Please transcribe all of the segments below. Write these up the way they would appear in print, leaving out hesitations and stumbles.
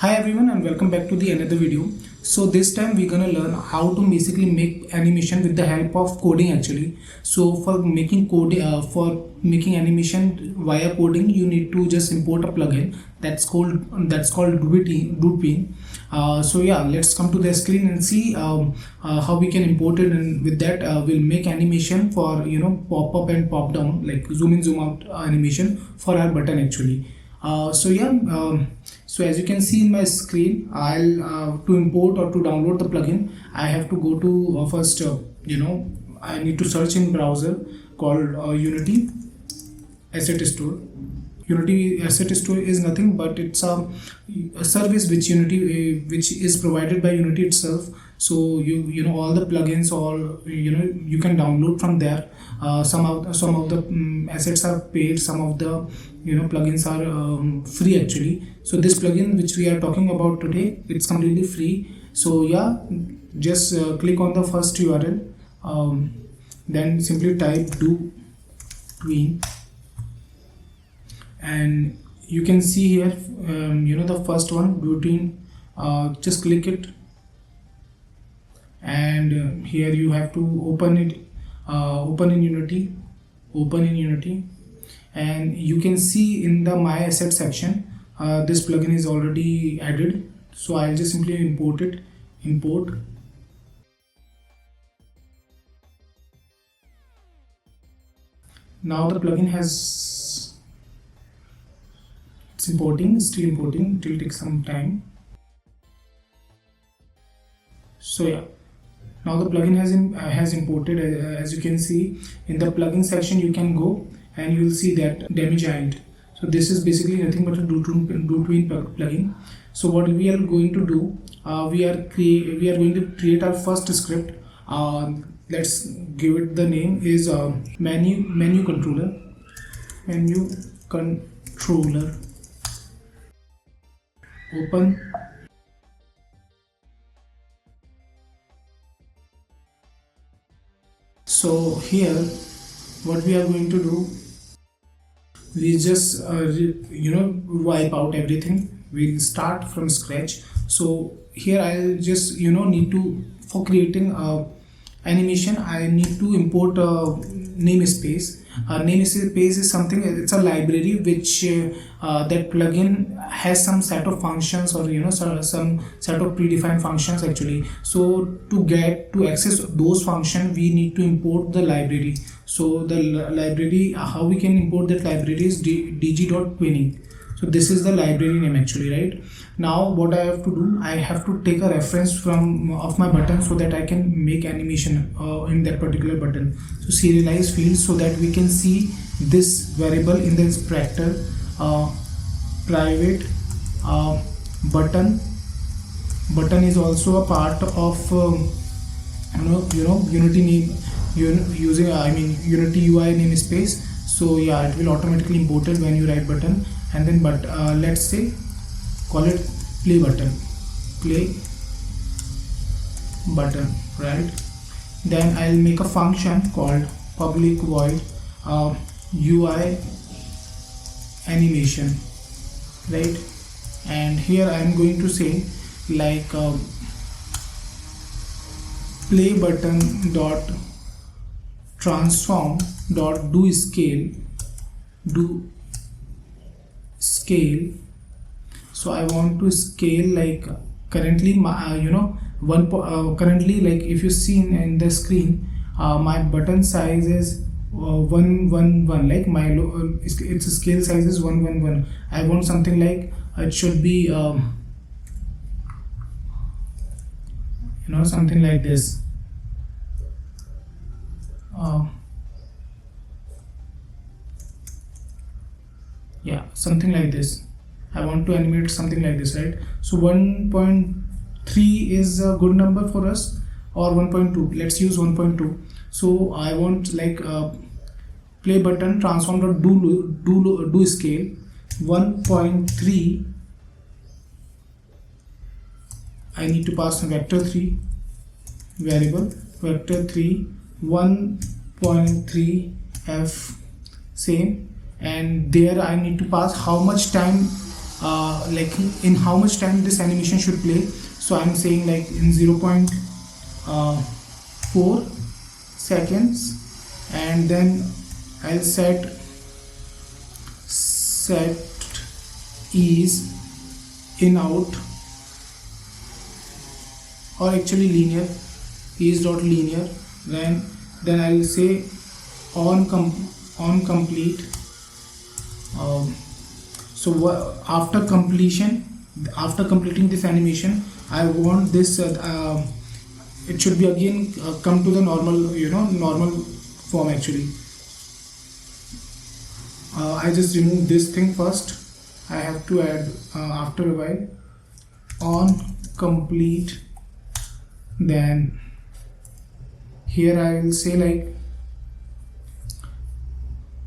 Hi everyone and welcome back to the another video. So this time we're gonna learn how to basically make animation with the help of coding actually. So for making animation via coding, you need to just import a plugin that's called Udemy. So yeah, let's come to the screen and see how we can import it, and with that we'll make animation for pop up and pop down, like zoom in zoom out animation for our button actually. So as you can see in my screen, I'll to import or to download the plugin, I have to go to first I need to search in browser called Unity Asset Store. Unity Asset Store is nothing but it's a service which which is provided by Unity itself. So you know all the plugins, you can download from there. Some of the assets are paid, some of the plugins are free actually. So this plugin which we are talking about today, it's completely free. So yeah, just click on the first URL, then simply type do tween, and you can see here the first one, Butene. Just click it, and here you have to open it, open in Unity, and you can see in the my asset section this plugin is already added. So I'll just simply import it. Now the plugin has still importing, it will take some time. So yeah, now the plugin has imported. As you can see in the plugin section, you can go and you will see that demo giant. So this is basically nothing but a do tween plugin. So what we are going to do, we are going to create our first script. Let's give it the name is menu controller. Open. So here what we are going to do, we just wipe out everything. We'll start from scratch. So here I'll just need to, for creating animation, I need to import a namespace. Namespace is something, it's a library which that plugin has some set of functions, or some set of predefined functions actually. So to access those functions, we need to import the library. So the library, how we can import that library is dg.twinning. So this is the library name actually, right? Now what I have to do, I have to take a reference of my button so that I can make animation in that particular button. So serialize fields, so that we can see this variable in the inspector. Private button is also a part of Unity name, using Unity UI namespace. So yeah, it will automatically import it when you write button. And then let's say call it play button, right? Then I'll make a function called public void UI animation, right? And here I'm going to say like play button dot transform dot do scale. So I want to scale, like currently my currently, like if you see in the screen, my button size is 111, like my its scale size is 111. I want something like it should be something like this. Yeah, something like this. I want to animate something like this, right? So 1.3 is a good number for us, or 1.2. Let's use 1.2. So I want like play button transform dot do scale 1.3. I need to pass a vector3 variable, vector3 1.3 f same, and there I need to pass how much time like in how much time this animation should play. So I'm saying like in 0.4 seconds, and then I'll set ease in out, or actually linear, ease dot linear. Then I'll say on complete. So after completing this animation, I want this it should be again come to the normal form actually. I just remove this thing first. I have to add after a while on complete. Then here I will say like,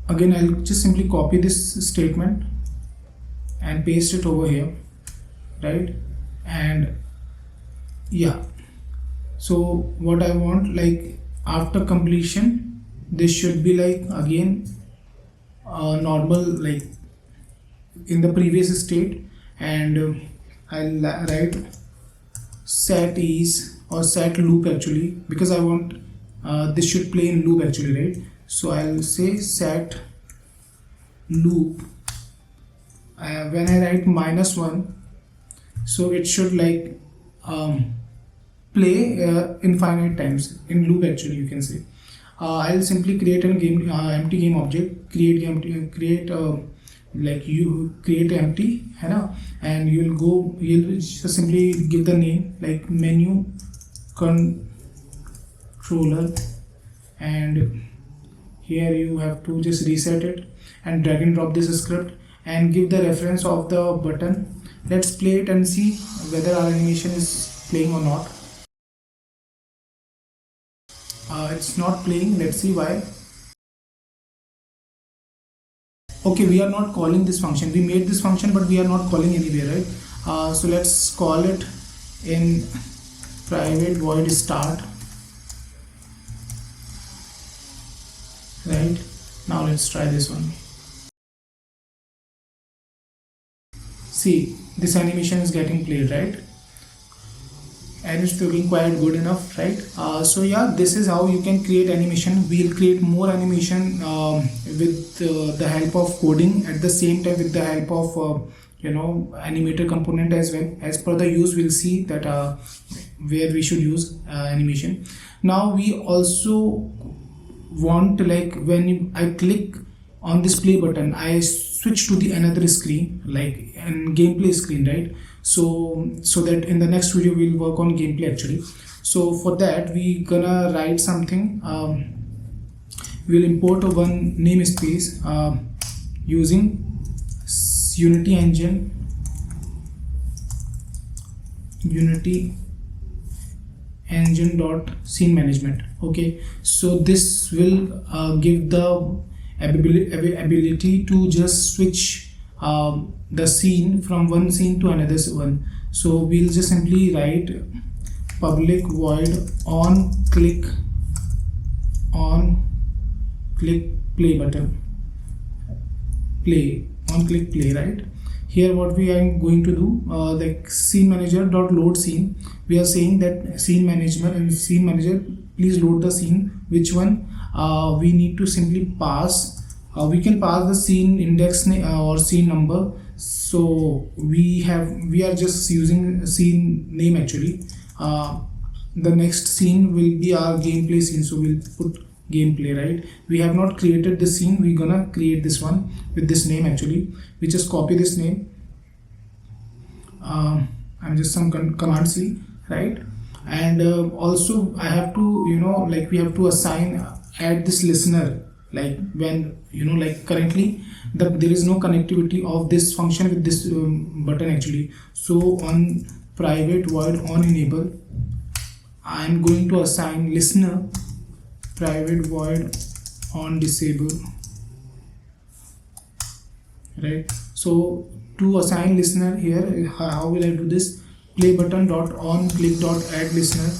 again I'll just simply copy this statement and paste it over here, right? And yeah, so what I want, like after completion, this should be like again normal, like in the previous state. And I'll write set ease or set loop actually, because I want this should play in loop actually, right? So I'll say set loop. When I write -1, so it should like play infinite times in loop actually, you can say. I'll simply create an empty game object, create like you create empty, and you'll just simply give the name like menu controller, and here you have to just reset it and drag and drop this script and give the reference of the button. Let's play it and see whether our animation is playing or not. It's not playing. Let's see why. Okay, we are not calling this function. We made this function, but we are not calling anywhere, right? So let's call it in private void start. Right, now let's try this one. See, this animation is getting played, right? And it's looking quite good enough, right? So yeah, this is how you can create animation. We'll create more animation with the help of coding, at the same time with the help of animator component as well. As per the use, we'll see that where we should use animation. Now we also want to, like, when I click on this play button, I switch to the another screen, like an gameplay screen, right? So that in the next video we'll work on gameplay actually. So for that we gonna write something. We'll import one namespace using Unity engine dot scene management. Okay, so this will give the ability to just switch the scene from one scene to another one. So we'll just simply write public void on click play button, play, right? Here what we are going to do, like scene manager dot load scene, we are saying that scene manager please load the scene. Which one? We need to simply pass, we can pass the scene index or scene number. So we are just using scene name actually. The next scene will be our gameplay scene, so we'll put gameplay, right? We have not created the scene, we're gonna create this one with this name actually. We just copy this name, and just some command C, right? And also I have to, like we have to add this listener, like when like currently there is no connectivity of this function with this button actually. So on private void on enable, I'm going to assign listener private void on disable, right? So to assign listener here, how will I do this? Play button dot on click dot add listener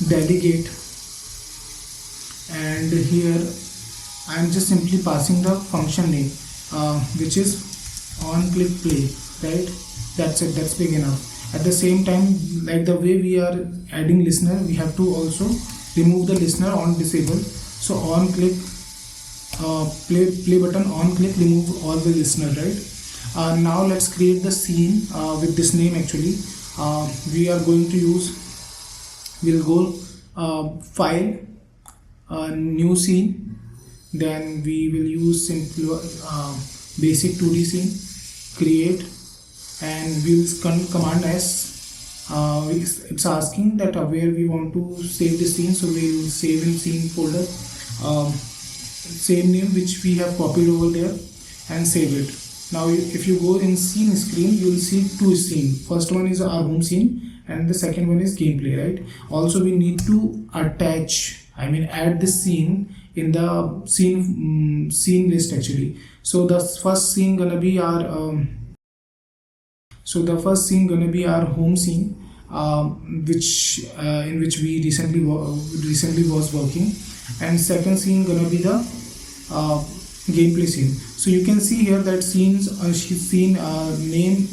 delegate, and here I'm just simply passing the function name, which is on click play. right? That's it, that's big enough. At the same time, like the way we are adding listener, we have to also remove the listener on disable. So on click, play button, on click, remove all the listener, right? Now let's create the scene with this name. Actually we are going to use, we'll go file, new scene, then we will use simple basic 2D scene, create, and we will command S. It's asking that where we want to save the scene, so we will save in scene folder, same name which we have copied over there, and save it. Now if you go in scene screen, you will see two scenes. First one is our home scene and the second one is gameplay, right? Also we need to attach, add this scene in the scene list actually. So the first scene gonna be our home scene, which in which we recently was working, and second scene gonna be the gameplay scene. So you can see here that scene name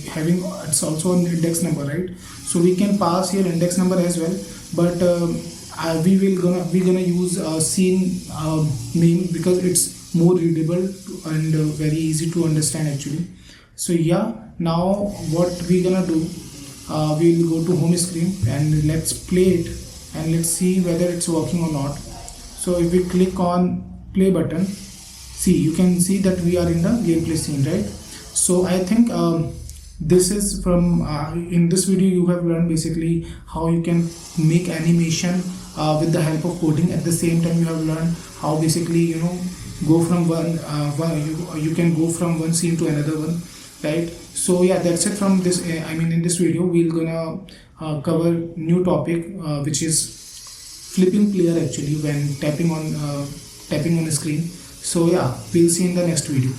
having, it's also an index number, right? So we can pass here index number as well, but we're gonna use scene name because it's more readable and very easy to understand actually. So yeah, now what we're gonna do, we'll go to home screen and let's play it and let's see whether it's working or not. So if we click on play button, see, you can see that we are in the gameplay scene, right? So I think this is from in this video you have learned basically how you can make animation with the help of coding. At the same time you have learned how basically go from you can go from one scene to another one, right? So yeah, that's it from this. In this video we're gonna cover new topic which is flipping player actually when tapping on the screen. So yeah, we'll see in the next video.